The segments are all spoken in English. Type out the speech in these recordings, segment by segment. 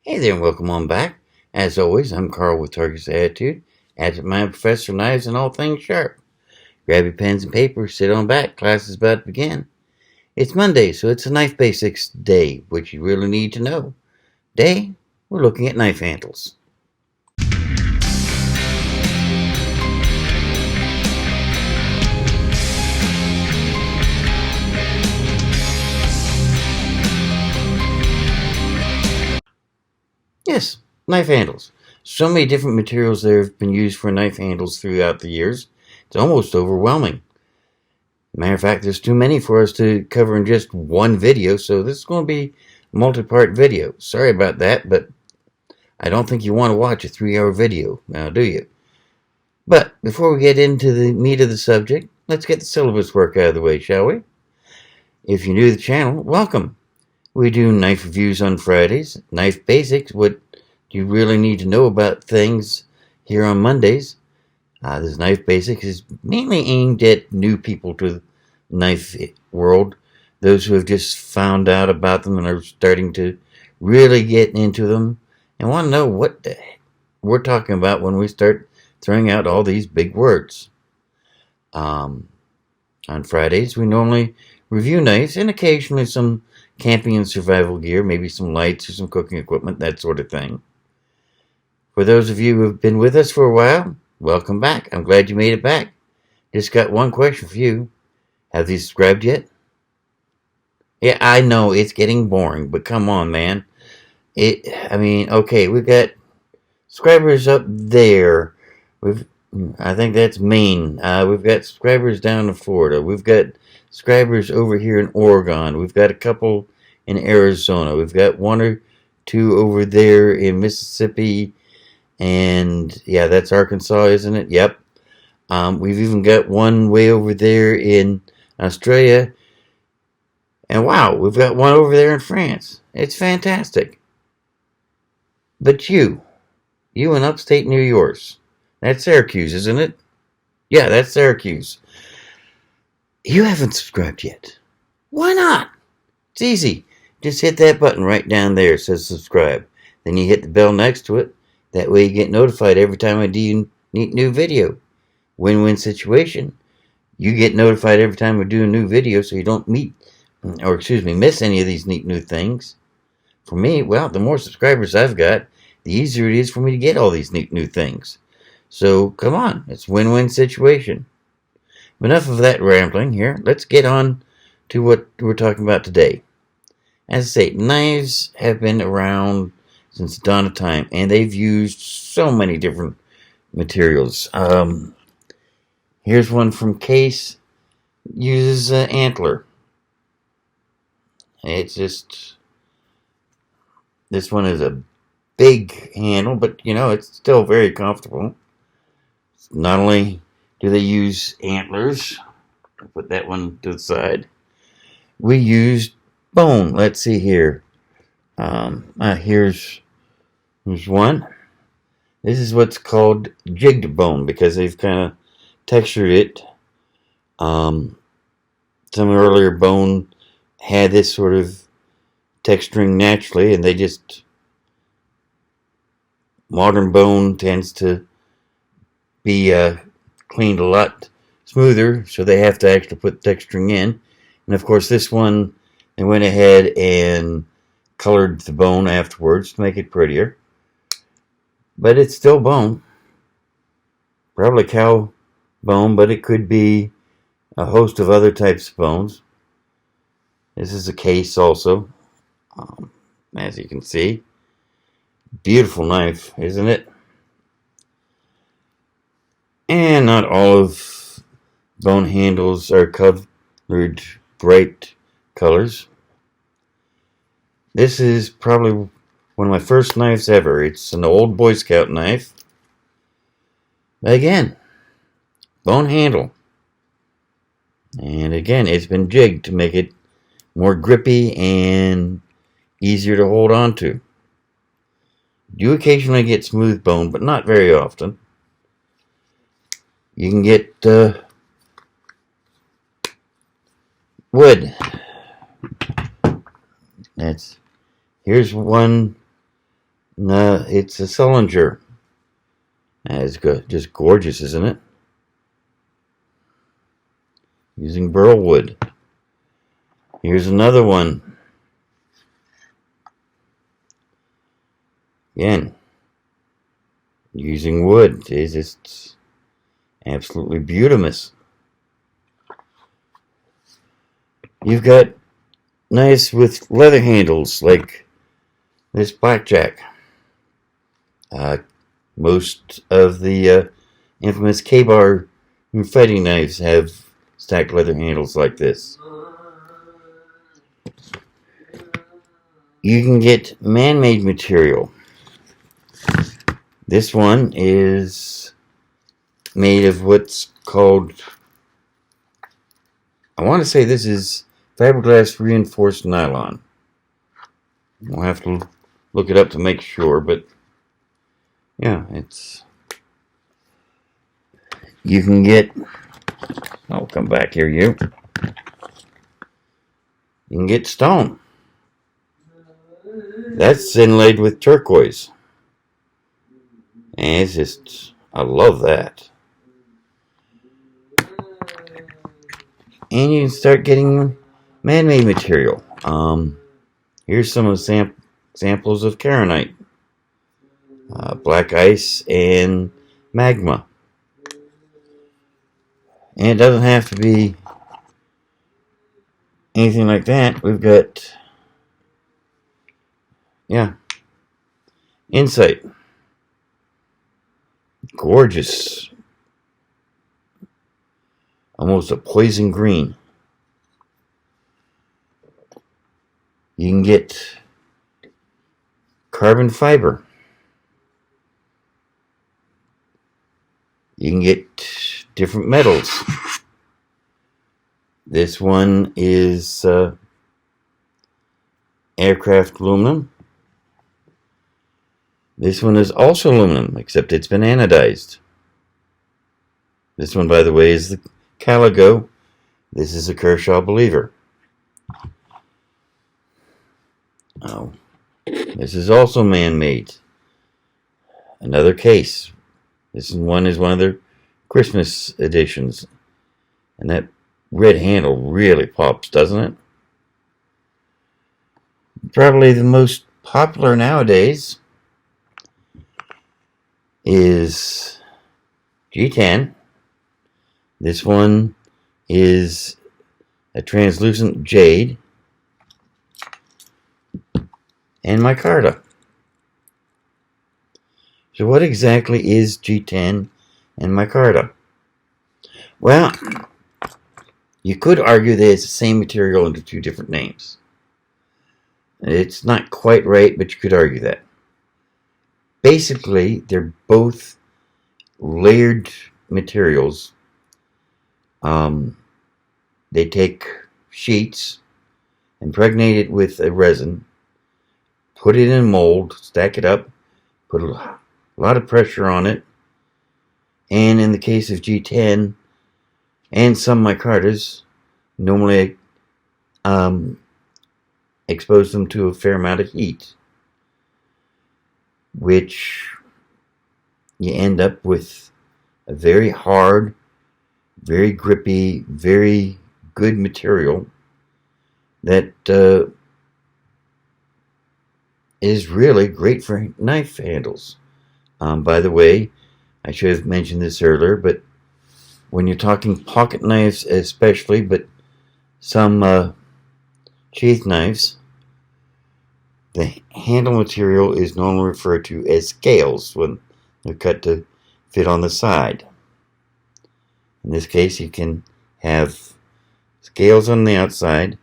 Hey there and welcome on back. As always, I'm Carl with Target's Attitude, Adjunct my Professor Knives and all things sharp. Grab your pens and paper, sit on back, class is about to begin. It's Monday, so it's a Knife Basics Day, which you really need to know. Today, we're looking at knife handles. Yes, knife handles. So many different materials that have been used for knife handles throughout the years. It's almost overwhelming. Matter of fact, there's too many for us to cover in just one video, so this is going to be a multi-part video. Sorry about that, but I don't think you want to watch a 3-hour video, now do you? But before we get into the meat of the subject, let's get the syllabus work out of the way, shall we? If you're new to the channel, welcome. We do knife reviews on Fridays, knife basics, what you really need to know about things here on Mondays. This knife basics is mainly aimed at new people to the knife world, those who have just found out about them and are starting to really get into them and want to know what the heck we're talking about when we start throwing out all these big words. On Fridays, we normally review knives and occasionally some camping and survival gear, maybe some lights or some cooking equipment, that sort of thing. For those of you who have been with us for a while, welcome back. I'm glad you made it back. Just got one question for you. Have you subscribed yet? Yeah, I know it's getting boring, but come on, man. Okay, we've got subscribers up there. I think that's Maine. We've got subscribers down in Florida. We've got subscribers over here in Oregon. We've got a couple in Arizona. We've got one or two over there in Mississippi. And yeah, that's Arkansas, isn't it? Yep. We've even got one way over there in Australia. And wow, we've got one over there in France. It's fantastic. But you in upstate New York. That's Syracuse, isn't it? Yeah, that's Syracuse. You haven't subscribed yet. Why not? It's easy. Just hit that button right down there. It says subscribe. Then you hit the bell next to it. That way you get notified every time I do a new video. Win-win situation. You get notified every time we do a new video so you don't miss any of these neat new things. For me, well, the more subscribers I've got, the easier it is for me to get all these neat new things. So, come on, it's a win-win situation. Enough of that rambling here. Let's get on to what we're talking about today. As I say, knives have been around since the dawn of time, and they've used so many different materials. Here's one from Case. Uses antler. It's just... This one is a big handle, but, it's still very comfortable. Not only do they use antlers, I'll put that one to the side, we used bone. Let's see here. Here's one. This is what's called jigged bone because they've kind of textured it. Some earlier bone had this sort of texturing naturally, and modern bone tends to be cleaned a lot smoother, so they have to actually put texturing in. And of course, this one, they went ahead and colored the bone afterwards to make it prettier. But it's still bone. Probably cow bone, but it could be a host of other types of bones. This is a case also, as you can see. Beautiful knife, isn't it? And not all of bone handles are colored bright colors. This is probably one of my first knives ever. It's an old Boy Scout knife. Again, bone handle. And again, it's been jigged to make it more grippy and easier to hold on to. You occasionally get smooth bone, but not very often. You can get wood. Here's one It's a Sullinger. It's just gorgeous, isn't it? Using burl wood. Here's another one. Again, using wood. It's just absolutely beautiful. You've got knives with leather handles like this blackjack. Most of the infamous K-bar fighting knives have stacked leather handles like this. You can get man-made material. This one is made of what's called, I want to say this is fiberglass reinforced nylon. We'll have to look it up to make sure, but yeah, you can get, I'll come back here, you can get stone. That's inlaid with turquoise. And it's just, I love that. And you can start getting man-made material. Here's some of the samples of Karenite, black ice, and magma. And it doesn't have to be anything like that. We've got, yeah, insight. Gorgeous. Almost a poison green. You can get carbon fiber. You can get different metals. This one is aircraft aluminum. This one is also aluminum, except it's been anodized. This one, by the way, is the Caligo. This is a Kershaw Believer. Oh, this is also man-made. Another case. This one is one of their Christmas editions. And that red handle really pops, doesn't it? Probably the most popular nowadays is G10. This one is a translucent jade. And micarta. So what exactly is G10 and micarta? Well, you could argue that it's the same material under two different names. It's not quite right, but you could argue that. Basically, they're both layered materials. They take sheets, impregnate it with a resin, put it in a mold, stack it up, put a lot of pressure on it, and in the case of G10 and some micartas, normally expose them to a fair amount of heat, which you end up with a very hard, very grippy, very good material that is really great for knife handles. By the way, I should have mentioned this earlier, but when you're talking pocket knives especially, but some sheath knives, the handle material is normally referred to as scales when they're cut to fit on the side. In this case, you can have scales on the outside,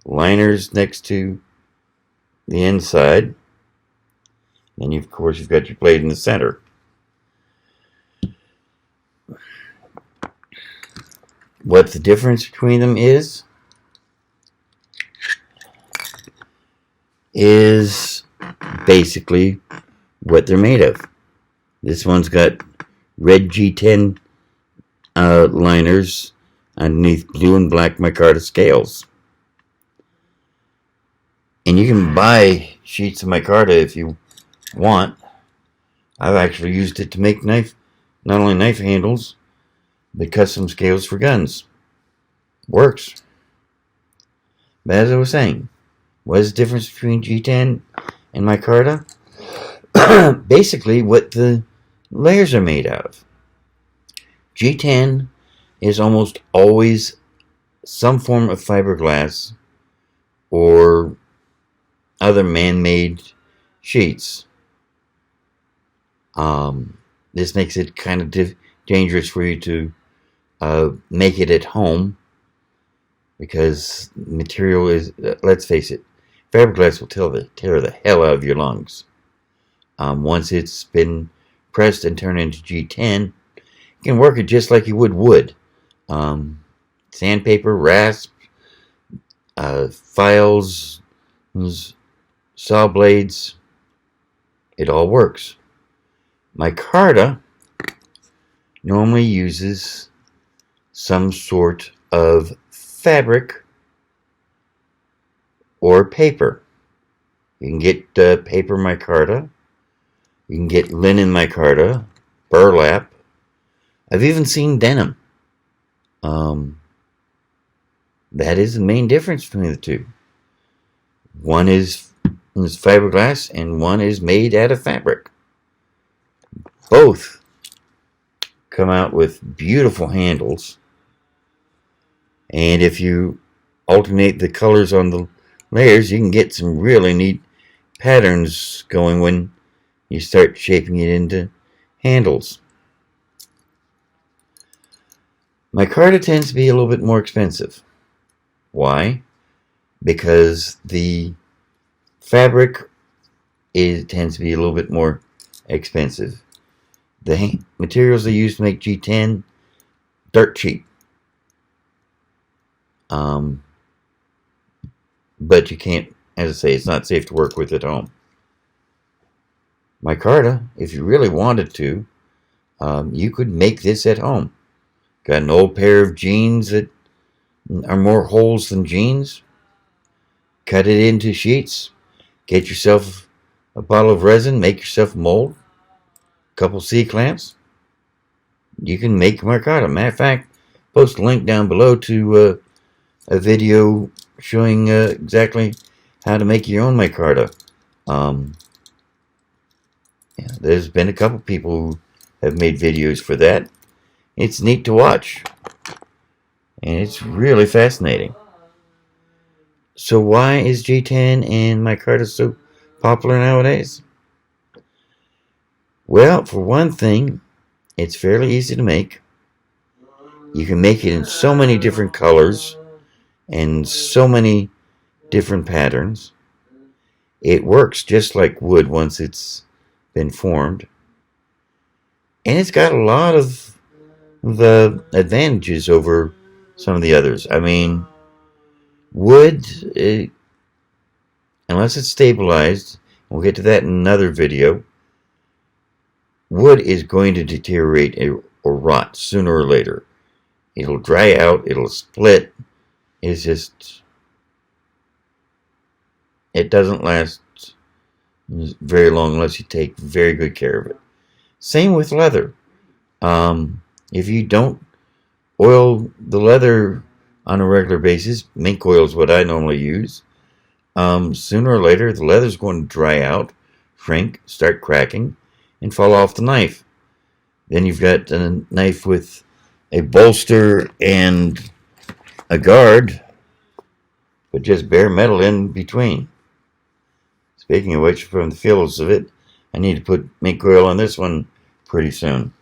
liners next to the inside, and of course you've got your blade in the center. What the difference between them is basically what they're made of. This one's got red G10 liners underneath blue and black micarta scales. And you can buy sheets of micarta if you want. I've actually used it to make not only knife handles, but custom scales for guns. Works. But as I was saying, what is the difference between G10 and Micarta? Basically, what the layers are made out of. G10 is almost always some form of fiberglass or other man-made sheets. This makes it kind of dangerous for you to make it at home, because material is, let's face it, fiberglass will tear the hell out of your lungs. Once it's been pressed and turned into G10, you can work it just like you would wood. Sandpaper, rasp, files, saw blades, it all works. Micarta normally uses some sort of fabric or paper. You can get paper micarta, you can get linen micarta, burlap. I've even seen denim. That is the main difference between the two. One is fiberglass and one is made out of fabric. Both come out with beautiful handles, and if you alternate the colors on the layers, you can get some really neat patterns going when you start shaping it into handles. Micarta tends to be a little bit more expensive. Why? Because the fabric tends to be a little bit more expensive. The materials they use to make G10, dirt cheap. But you can't, as I say, it's not safe to work with at home. Micarta, if you really wanted to, you could make this at home. Got an old pair of jeans that are more holes than jeans. Cut it into sheets. Get yourself a bottle of resin. Make yourself a mold. A couple C-clamps. You can make micarta. Matter of fact, post a link down below to a video showing exactly how to make your own micarta. There's been a couple people who have made videos for that. It's neat to watch, and it's really fascinating. So why is G10 and micarta so popular nowadays? Well, for one thing, it's fairly easy to make. You can make it in so many different colors and so many different patterns. It works just like wood once it's been formed. And it's got a lot of the advantages over some of the others. I mean, wood, unless it's stabilized, we'll get to that in another video, wood is going to deteriorate or rot sooner or later. It'll dry out, it'll split. It's just, it doesn't last very long unless you take very good care of it. Same with leather. If you don't oil the leather on a regular basis, mink oil is what I normally use, sooner or later the leather's going to dry out, shrink, start cracking, and fall off the knife. Then you've got a knife with a bolster and a guard, but just bare metal in between. Speaking of which, from the feels of it, I need to put mink oil on this one pretty soon.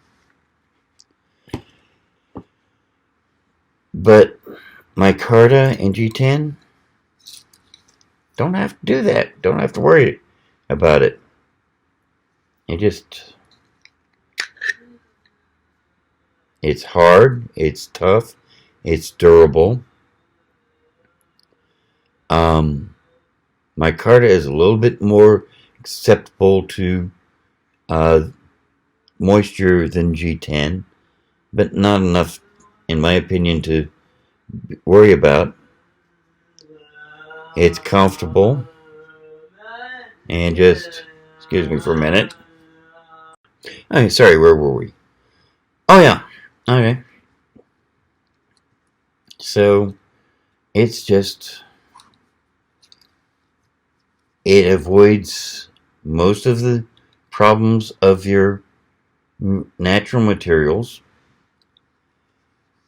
But micarta and G10 don't have to do that. Don't have to worry about it. It's hard, it's tough, it's durable. Micarta is a little bit more acceptable to moisture than G10, but not enough, in my opinion, to worry about. It's comfortable and just Excuse me for a minute. Okay, sorry, where were we? Oh yeah. Okay. So it's just, it avoids most of the problems of your natural materials,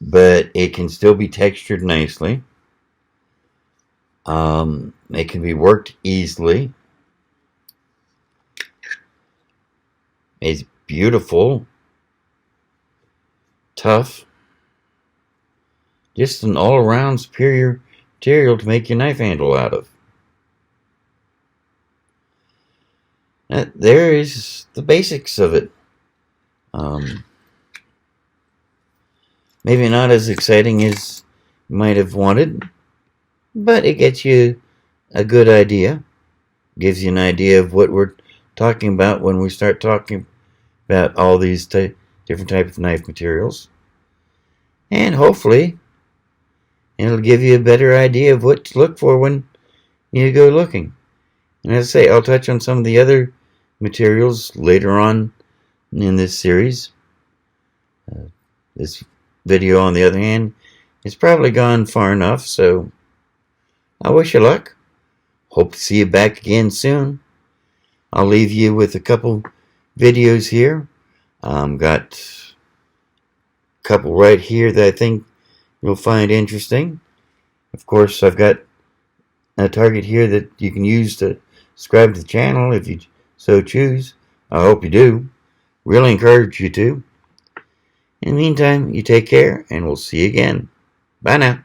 but it can still be textured nicely. It can be worked easily. It's beautiful, tough, just an all-around superior material to make your knife handle out of. There is the basics of it. Maybe not as exciting as you might have wanted, but it gets you a good idea. Gives you an idea of what we're talking about when we start talking about all these different types of knife materials. And hopefully it'll give you a better idea of what to look for when you go looking. And as I say, I'll touch on some of the other materials later on in this series. This video, on the other hand, has probably gone far enough, so I wish you luck. Hope to see you back again soon. I'll leave you with a couple videos here. Got a couple right here that I think you'll find interesting. Of course, I've got a target here that you can use to subscribe to the channel if you so choose. I hope you do. Really encourage you to. In the meantime, you take care, and we'll see you again. Bye now.